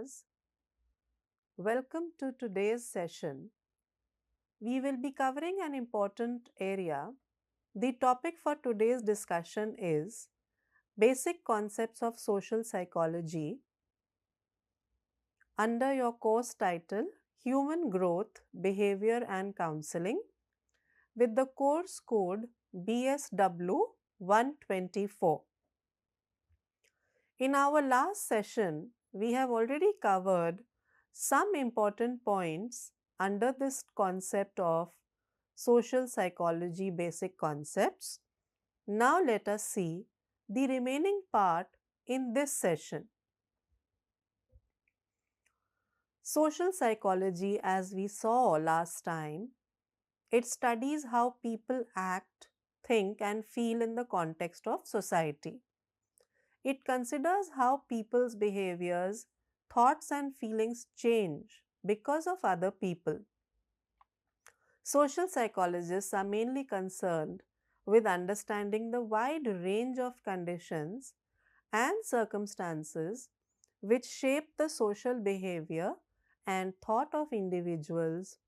listeners, welcome to today's session. We will be covering an important area. The topic for today's discussion is Basic Concepts of Social Psychology under your course title Human Growth, Behavior and Counseling with the course code BSW 124. In our last session, we have already covered some important points under this concept of social psychology basic concepts. Now let us see the remaining part in this session. Social psychology, as we saw last time, it studies how people act, think and feel in the context of society. It considers how people's behaviors, thoughts, and feelings change because of other people. Social psychologists are mainly concerned with understanding the wide range of conditions and circumstances which shape the social behavior and thought of individuals,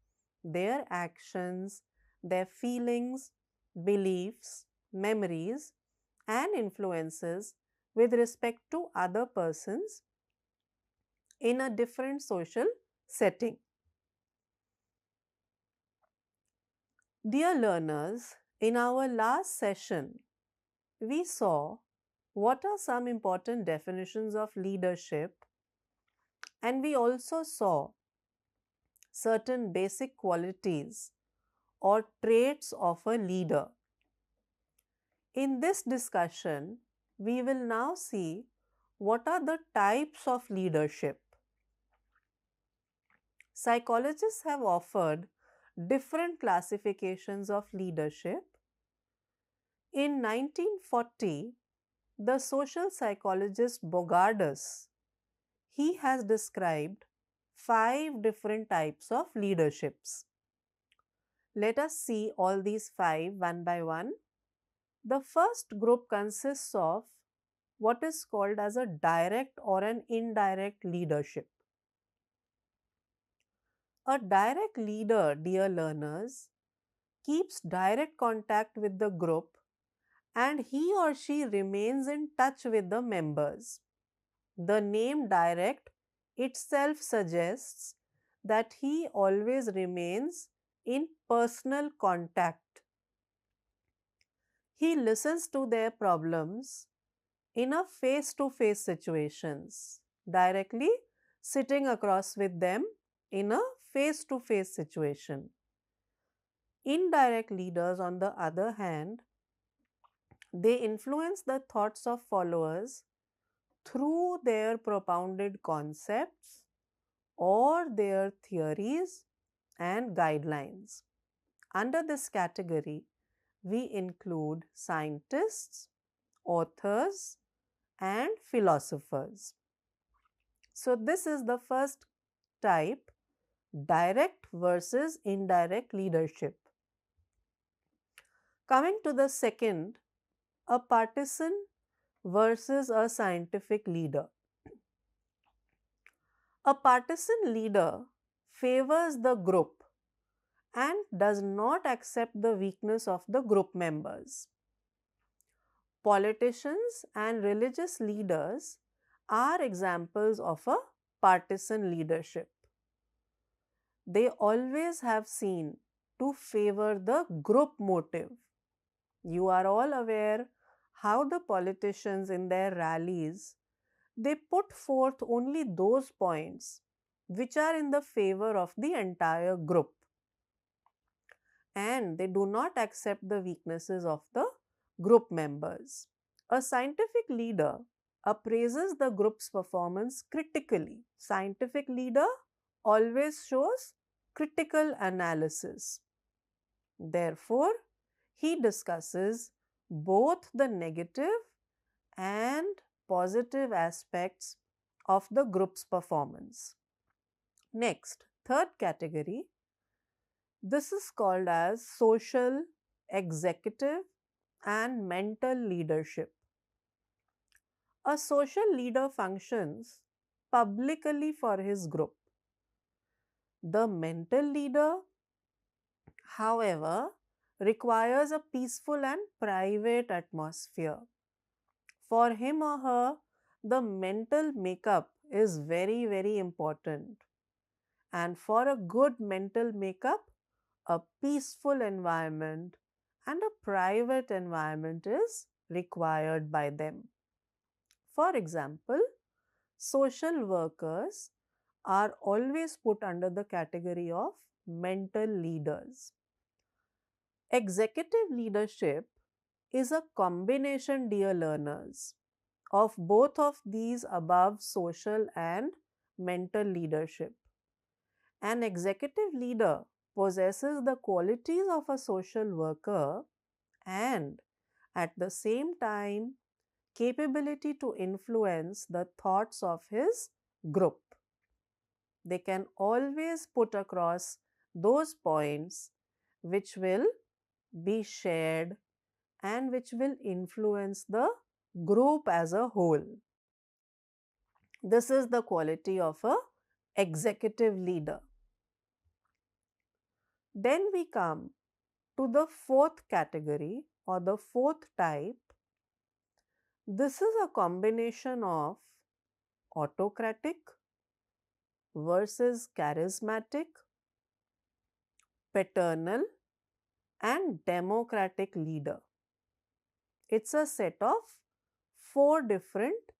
their actions, their feelings, beliefs, memories, and influences with respect to other persons in a different social setting. Dear learners, in our last session, we saw what are some important definitions of leadership, and we also saw certain basic qualities or traits of a leader. In this discussion, we will now see what are the types of leadership. Psychologists have offered different classifications of leadership. In 1940, the social psychologist Bogardus, he has described 5 different types of leaderships. Let us see all these 5 one by one. The first group consists of what is called as a direct or an indirect leadership. A direct leader, dear learners, keeps direct contact with the group and he or she remains in touch with the members. The name direct itself suggests that he always remains in personal contact. He listens to their problems in a face-to-face situations, directly sitting across with them in a face-to-face situation. Indirect leaders, on the other hand, they influence the thoughts of followers through their propounded concepts or their theories and guidelines. Under this category, we include scientists, authors, and philosophers. So, this is the first type, direct versus indirect leadership. Coming to the second, a partisan versus a scientific leader. A partisan leader favors the group and does not accept the weakness of the group members. Politicians and religious leaders are examples of a partisan leadership. They always have seen to favor the group motive. You are all aware how the politicians in their rallies, they put forth only those points which are in the favor of the entire group, and they do not accept the weaknesses of the group members. A scientific leader appraises the group's performance critically. Scientific leader always shows critical analysis. Therefore, he discusses both the negative and positive aspects of the group's performance. Next, third category, this is called as social, executive, and mental leadership. A social leader functions publicly for his group. The mental leader, however, requires a peaceful and private atmosphere. For him or her, the mental makeup is very, very important. And for a good mental makeup, a peaceful environment and a private environment is required by them. For example, social workers are always put under the category of mental leaders. Executive leadership is a combination, dear learners, of both of these above social and mental leadership. An executive leader possesses the qualities of a social worker and at the same time capability to influence the thoughts of his group. They can always put across those points which will be shared and which will influence the group as a whole. This is the quality of a executive leader. Then we come to the fourth category or the fourth type. This is a combination of autocratic versus charismatic, paternal, and democratic leader. It's a set of four different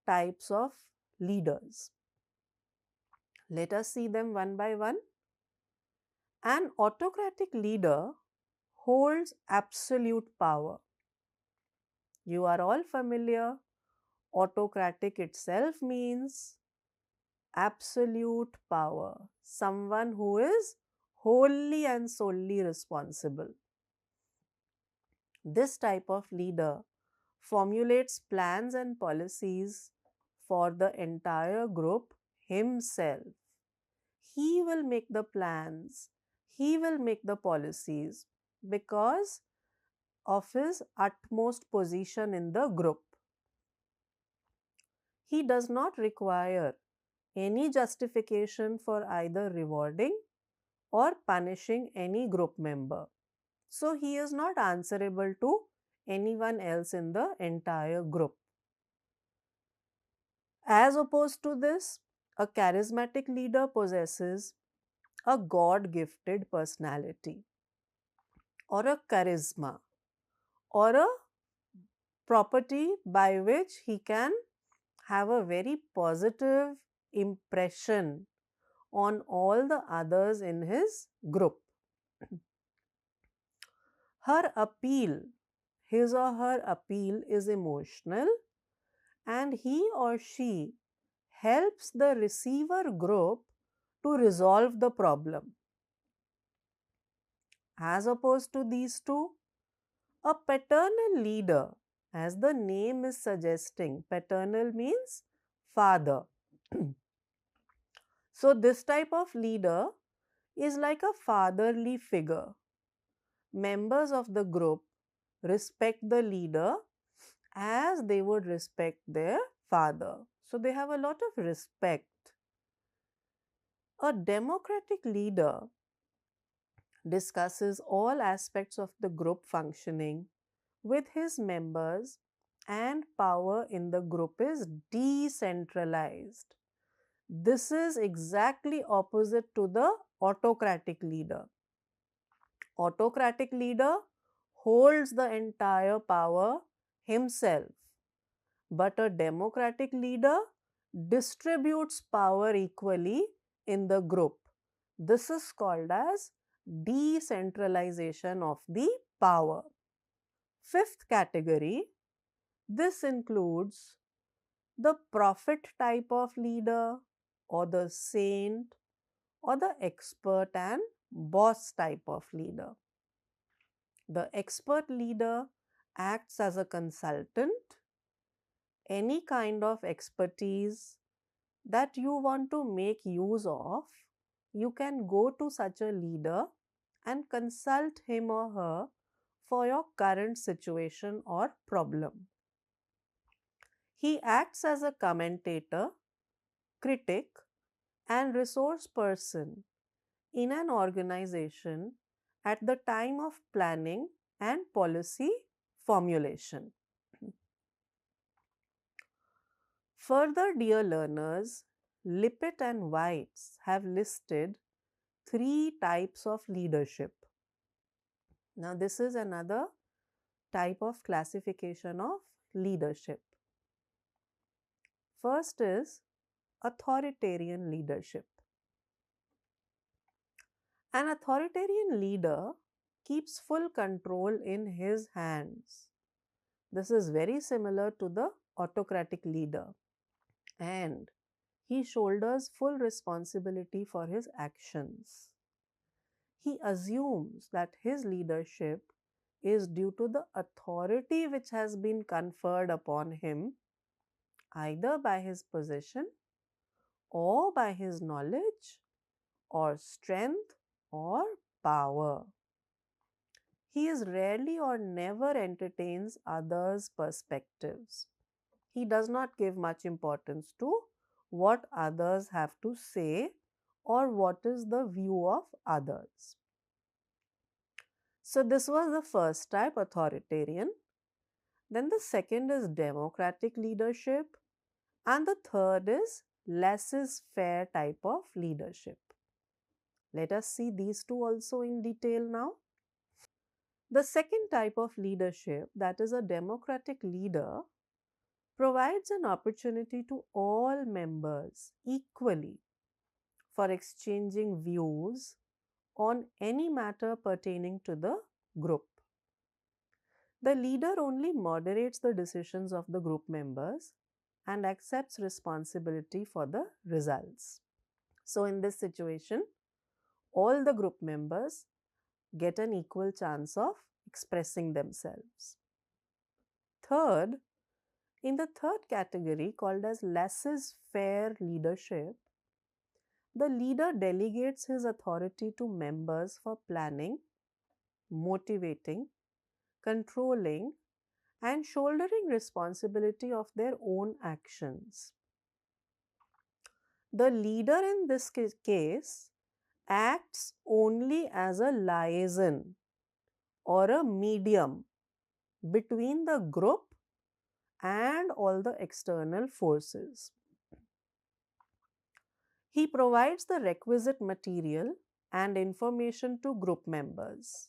types of leaders. Let us see them one by one. An autocratic leader holds absolute power. You are all familiar. Autocratic itself means absolute power, someone who is wholly and solely responsible. This type of leader formulates plans and policies for the entire group himself. He will make the plans, he will make the policies because of his utmost position in the group. He does not require any justification for either rewarding or punishing any group member. So he is not answerable to anyone else in the entire group. As opposed to this, a charismatic leader possesses a God gifted personality or a charisma or a property by which he can have a very positive impression on all the others in his group. Her appeal, his or her appeal is emotional and he or she helps the receiver group to resolve the problem. As opposed to these two, a paternal leader, as the name is suggesting, paternal means father. So, this type of leader is like a fatherly figure. Members of the group respect the leader as they would respect their father. So, they have a lot of respect. A democratic leader discusses all aspects of the group functioning with his members and power in the group is decentralized. This is exactly opposite to the autocratic leader. Autocratic leader holds the entire power himself, but a democratic leader distributes power equally in the group. This is called as decentralization of the power. Fifth category, this includes the prophet type of leader or the saint or the expert and boss type of leader. The expert leader acts as a consultant. Any kind of expertise that you want to make use of, you can go to such a leader and consult him or her for your current situation or problem. He acts as a commentator critic, and resource person in an organization at the time of planning and policy formulation. Further, dear learners, Lippitt and Whites have listed three types of leadership. Now, this is another type of classification of leadership. First is authoritarian leadership. An authoritarian leader keeps full control in his hands. This is very similar to the autocratic leader, and he shoulders full responsibility for his actions. He assumes that his leadership is due to the authority which has been conferred upon him either by his position or by his knowledge or strength or power. He is rarely or never entertains others' perspectives. He does not give much importance to what others have to say or what is the view of others. So, this was the first type, authoritarian. Then the second is democratic leadership, and the third is laissez-faire type of leadership. Let us see these two also in detail now. The second type of leadership, that is a democratic leader, provides an opportunity to all members equally for exchanging views on any matter pertaining to the group. The leader only moderates the decisions of the group members and accepts responsibility for the results. So, in this situation, all the group members get an equal chance of expressing themselves. Third, in the third category called as laissez-faire leadership, the leader delegates his authority to members for planning, motivating, controlling, and shouldering responsibility of their own actions. The leader in this case acts only as a liaison or a medium between the group and all the external forces. He provides the requisite material and information to group members.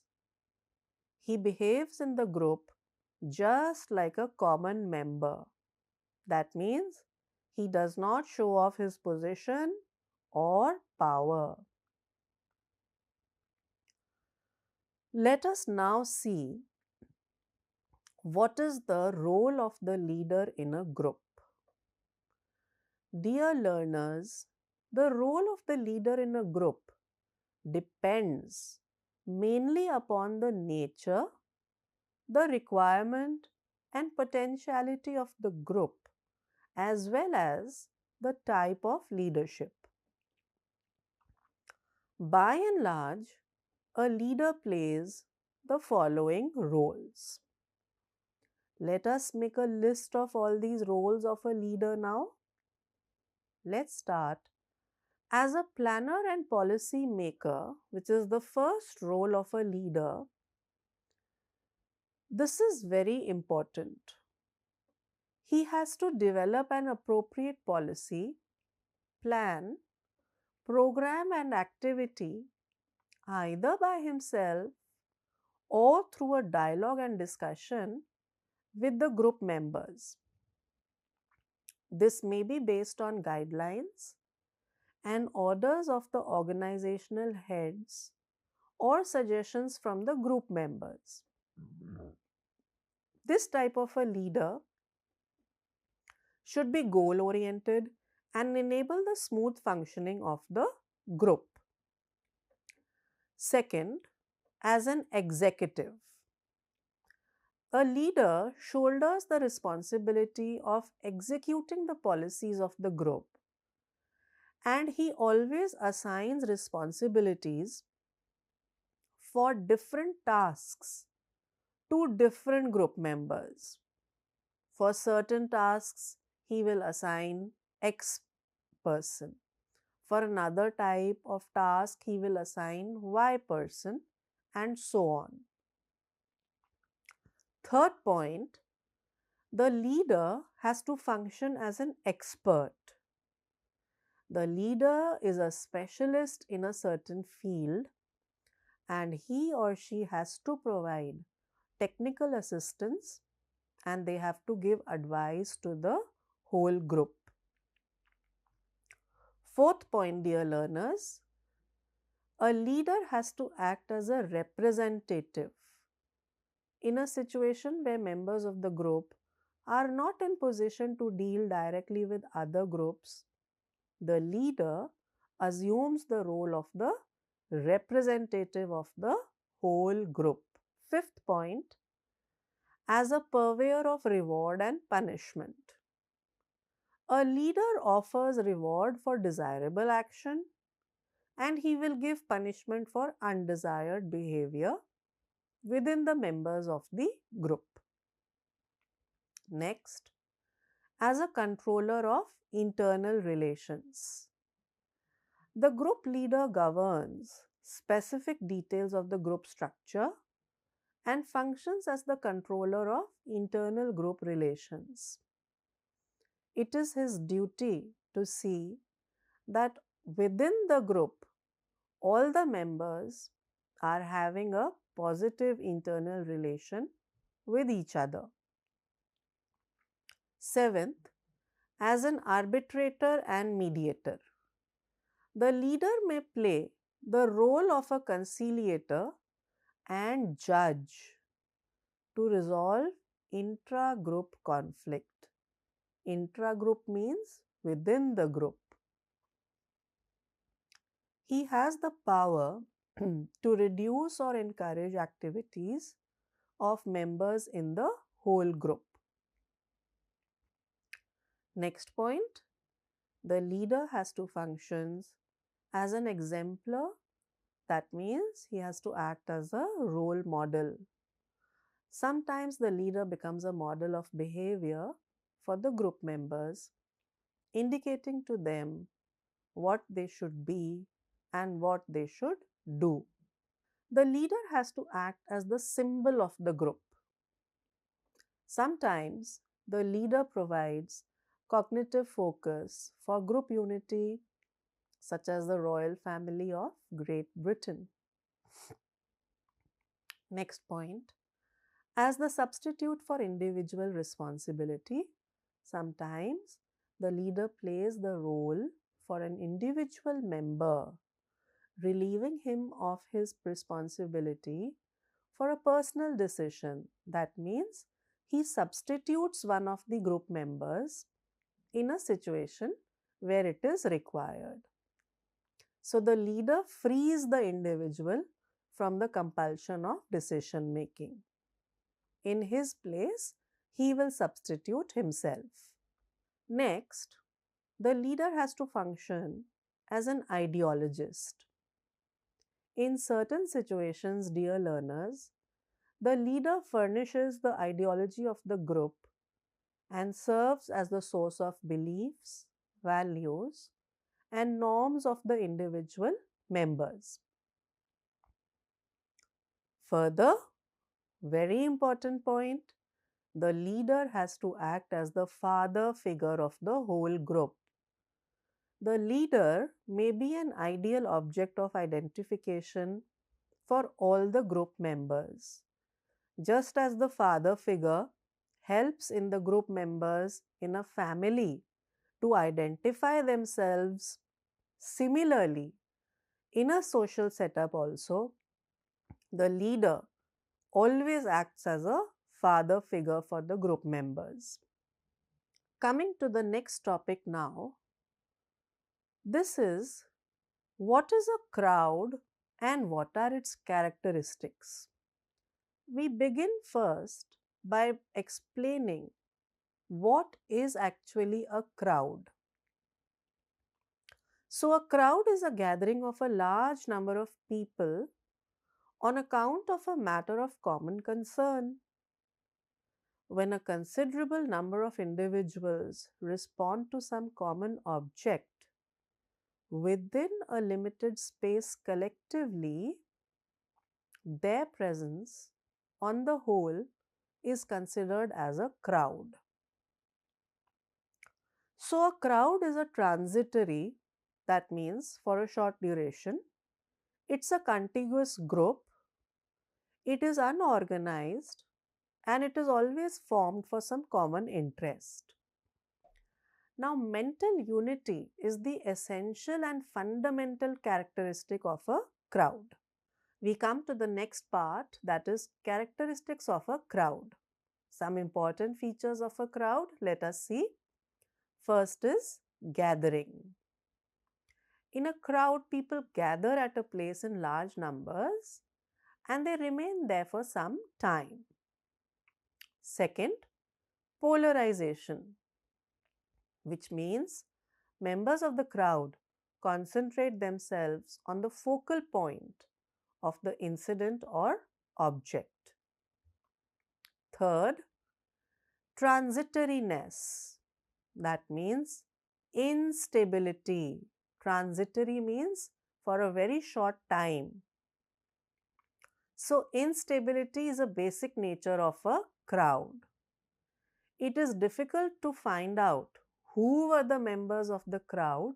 He behaves in the group just like a common member. That means he does not show off his position or power. Let us now see what is the role of the leader in a group. Dear learners, the role of the leader in a group depends mainly upon the nature, the requirement, and potentiality of the group, as well as the type of leadership. By and large, a leader plays the following roles. Let us make a list of all these roles of a leader now. Let's start. As a planner and policy maker, which is the first role of a leader, this is very important. He has to develop an appropriate policy, plan, program, and activity either by himself or through a dialogue and discussion with the group members. This may be based on guidelines and orders of the organizational heads or suggestions from the group members. This type of a leader should be goal oriented and enable the smooth functioning of the group. Second, as an executive, a leader shoulders the responsibility of executing the policies of the group, and he always assigns responsibilities for different tasks to different group members. For certain tasks, he will assign X person. For another type of task, he will assign Y person, and so on. Third point, the leader has to function as an expert. The leader is a specialist in a certain field, and he or she has to provide technical assistance, and they have to give advice to the whole group. Fourth point, dear learners, a leader has to act as a representative. In a situation where members of the group are not in position to deal directly with other groups, the leader assumes the role of the representative of the whole group. Fifth point, as a purveyor of reward and punishment. A leader offers reward for desirable action, and he will give punishment for undesired behavior within the members of the group. Next, as a controller of internal relations. The group leader governs specific details of the group structure and functions as the controller of internal group relations. It is his duty to see that within the group, all the members are having a positive internal relation with each other. Seventh, as an arbitrator and mediator. The leader may play the role of a conciliator and judge to resolve intra-group conflict. Intra-group means within the group. He has the power to reduce or encourage activities of members in the whole group. Next point, the leader has to function as an exemplar. That means he has to act as a role model. Sometimes the leader becomes a model of behavior for the group members, indicating to them what they should be and what they should do. The leader has to act as the symbol of the group. Sometimes the leader provides cognitive focus for group unity, such as the royal family of Great Britain. Next point, as the substitute for individual responsibility, sometimes the leader plays the role for an individual member, relieving him of his responsibility for a personal decision. That means he substitutes one of the group members in a situation where it is required. So the leader frees the individual from the compulsion of decision making. In his place, he will substitute himself. Next, the leader has to function as an ideologist. In certain situations, dear learners, the leader furnishes the ideology of the group and serves as the source of beliefs, values, and norms of the individual members. Further, very important point, the leader has to act as the father figure of the whole group. The leader may be an ideal object of identification for all the group members. Just as the father figure helps in the group members in a family to identify themselves, similarly, in a social setup also, the leader always acts as a father figure for the group members. Coming to the next topic now, this is what is a crowd and what are its characteristics. We begin first by explaining what is actually a crowd. So, a crowd is a gathering of a large number of people on account of a matter of common concern. When a considerable number of individuals respond to some common object, within a limited space collectively, their presence on the whole is considered as a crowd. So, a crowd is a transitory, that means for a short duration. It's a contiguous group, it is unorganized, and it is always formed for some common interest. Now, mental unity is the essential and fundamental characteristic of a crowd. We come to the next part, that is characteristics of a crowd. Some important features of a crowd, let us see. First is gathering. In a crowd, people gather at a place in large numbers and they remain there for some time. Second, polarization, which means members of the crowd concentrate themselves on the focal point of the incident or object. Third, transitoriness, that means instability. Transitory means for a very short time. So, instability is a basic nature of a crowd. It is difficult to find out who were the members of the crowd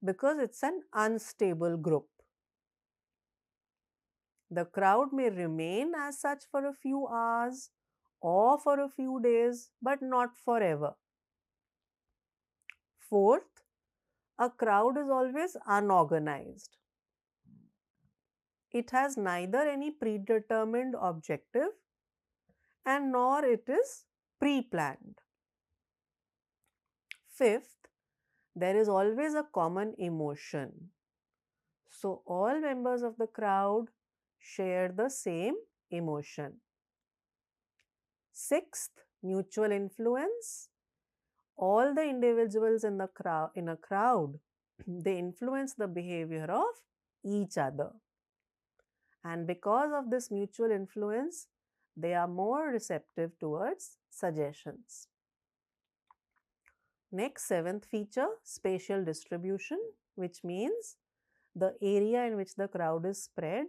because it's an unstable group. The crowd may remain as such for a few hours or for a few days, but not forever. Fourth, a crowd is always unorganized. It has neither any predetermined objective and nor it is pre-planned. Fifth, there is always a common emotion. So all members of the crowd share the same emotion. Sixth, mutual influence. All the individuals in a crowd they influence the behavior of each other. And because of this mutual influence, they are more receptive towards suggestions. Next, seventh feature, spatial distribution, which means the area in which the crowd is spread.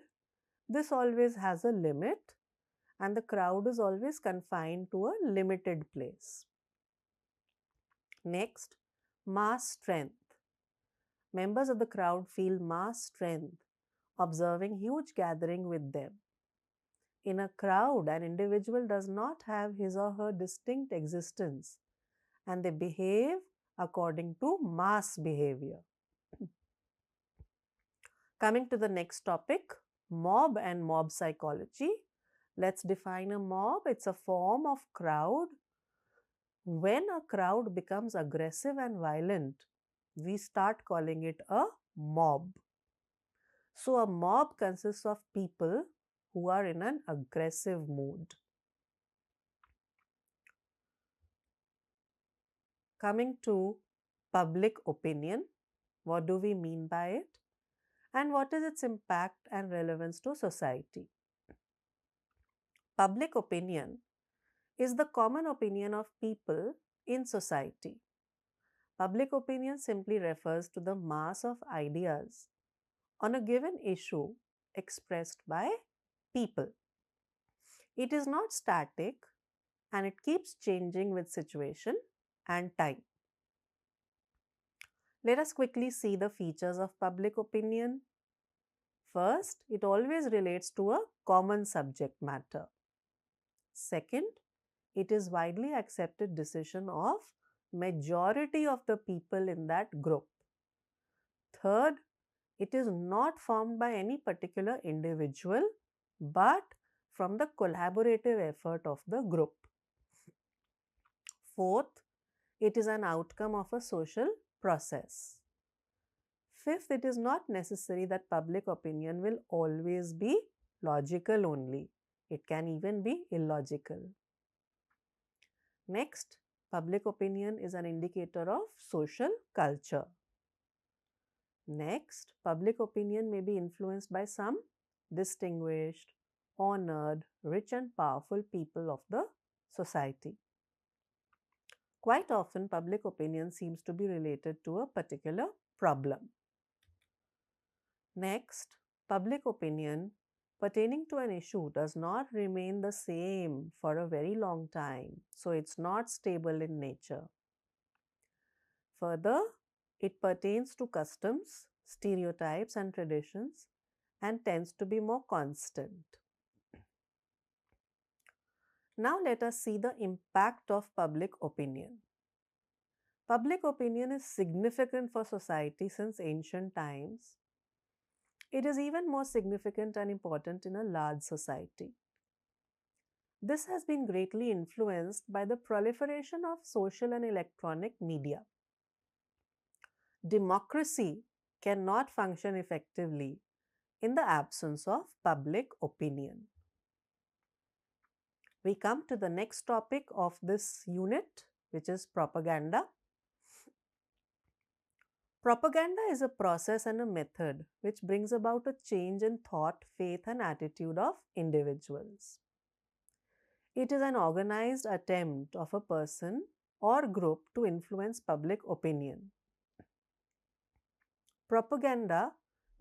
This always has a limit and the crowd is always confined to a limited place. Next, mass strength. Members of the crowd feel mass strength observing huge gathering with them. In a crowd, an individual does not have his or her distinct existence and they behave according to mass behavior. Coming to the next topic, mob and mob psychology. Let's define a mob. It's a form of crowd. When a crowd becomes aggressive and violent, we start calling it a mob. So, a mob consists of people who are in an aggressive mood. Coming to public opinion, what do we mean by it? And what is its impact and relevance to society? Public opinion is the common opinion of people in society. Public opinion simply refers to the mass of ideas on a given issue expressed by people. It is not static and it keeps changing with situation and time. Let us quickly see the features of public opinion. First, it always relates to a common subject matter. Second, it is widely accepted decision of majority of the people in that group. Third, it is not formed by any particular individual but from the collaborative effort of the group. Fourth, it is an outcome of a social process. Fifth, it is not necessary that public opinion will always be logical only. It can even be illogical. Next, public opinion is an indicator of social culture. Next, public opinion may be influenced by some distinguished, honored, rich and powerful people of the society. Quite often, public opinion seems to be related to a particular problem. Next, public opinion pertaining to an issue does not remain the same for a very long time, so it's not stable in nature. Further, it pertains to customs, stereotypes, and traditions and tends to be more constant. Now, let us see the impact of public opinion. Public opinion is significant for society since ancient times. It is even more significant and important in a large society. This has been greatly influenced by the proliferation of social and electronic media. Democracy cannot function effectively in the absence of public opinion. We come to the next topic of this unit, which is propaganda. Propaganda is a process and a method which brings about a change in thought, faith, and attitude of individuals. It is an organized attempt of a person or group to influence public opinion. Propaganda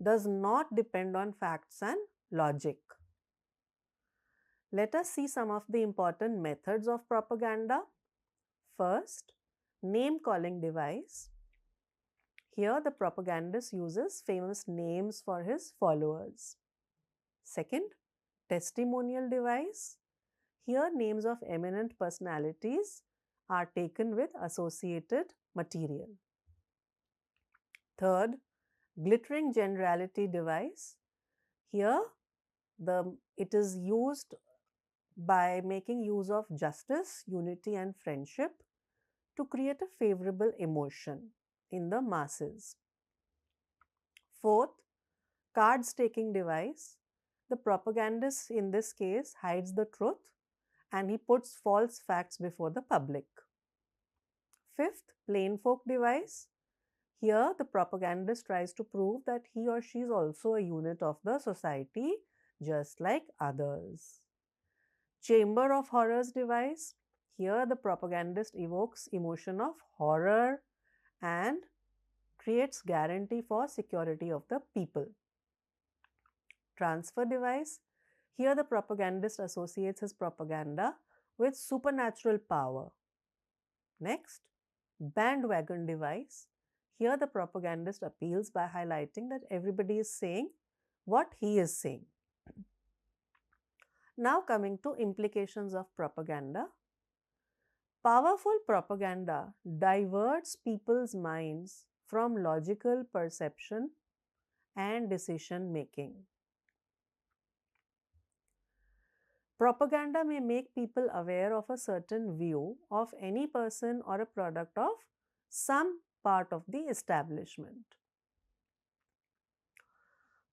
does not depend on facts and logic. Let us see some of the important methods of propaganda. First, name calling device. Here, the propagandist uses famous names for his followers. Second, testimonial device. Here, names of eminent personalities are taken with associated material. Third, glittering generality device. Here, it is used by making use of justice, unity, and friendship to create a favorable emotion in the masses. Fourth, cards taking device. The propagandist in this case hides the truth and he puts false facts before the public. Fifth, plain folk device. Here, the propagandist tries to prove that he or she is also a unit of the society, just like others. Chamber of horrors device. Here, the propagandist evokes emotion of horror and creates guarantee for security of the people. Transfer device. Here, the propagandist associates his propaganda with supernatural power. Next, bandwagon device. Here, the propagandist appeals by highlighting that everybody is saying what he is saying. Now, coming to implications of propaganda. Powerful propaganda diverts people's minds from logical perception and decision making. Propaganda may make people aware of a certain view of any person or a product of some part of the establishment.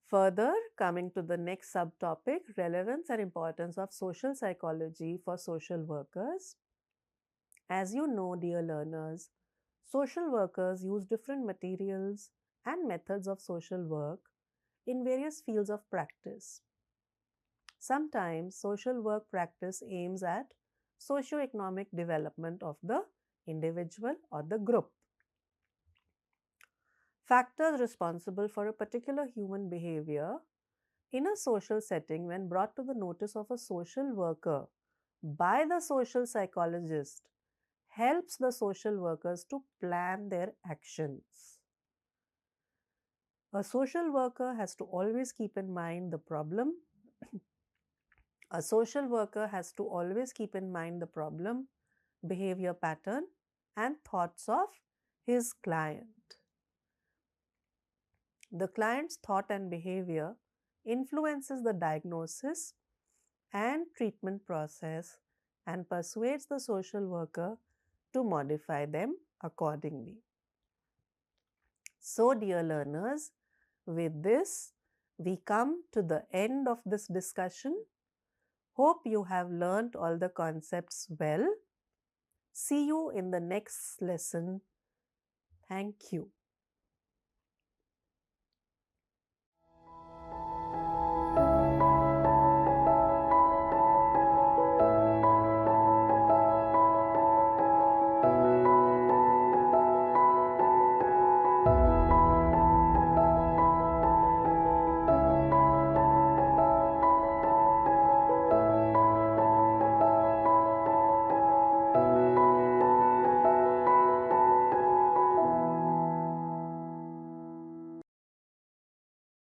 Further, coming to the next subtopic, relevance and importance of social psychology for social workers. As you know, dear learners, social workers use different materials and methods of social work in various fields of practice. Sometimes social work practice aims at socio-economic development of the individual or the group. Factors responsible for a particular human behavior in a social setting, when brought to the notice of a social worker by the social psychologist, helps the social workers to plan their actions. A social worker has to always keep in mind the problem. A social worker has to always keep in mind the problem, behavior pattern, and thoughts of his client. The client's thought and behavior influences the diagnosis and treatment process and persuades the social worker to modify them accordingly. So, dear learners, with this, we come to the end of this discussion. Hope you have learnt all the concepts well. See you in the next lesson. Thank you.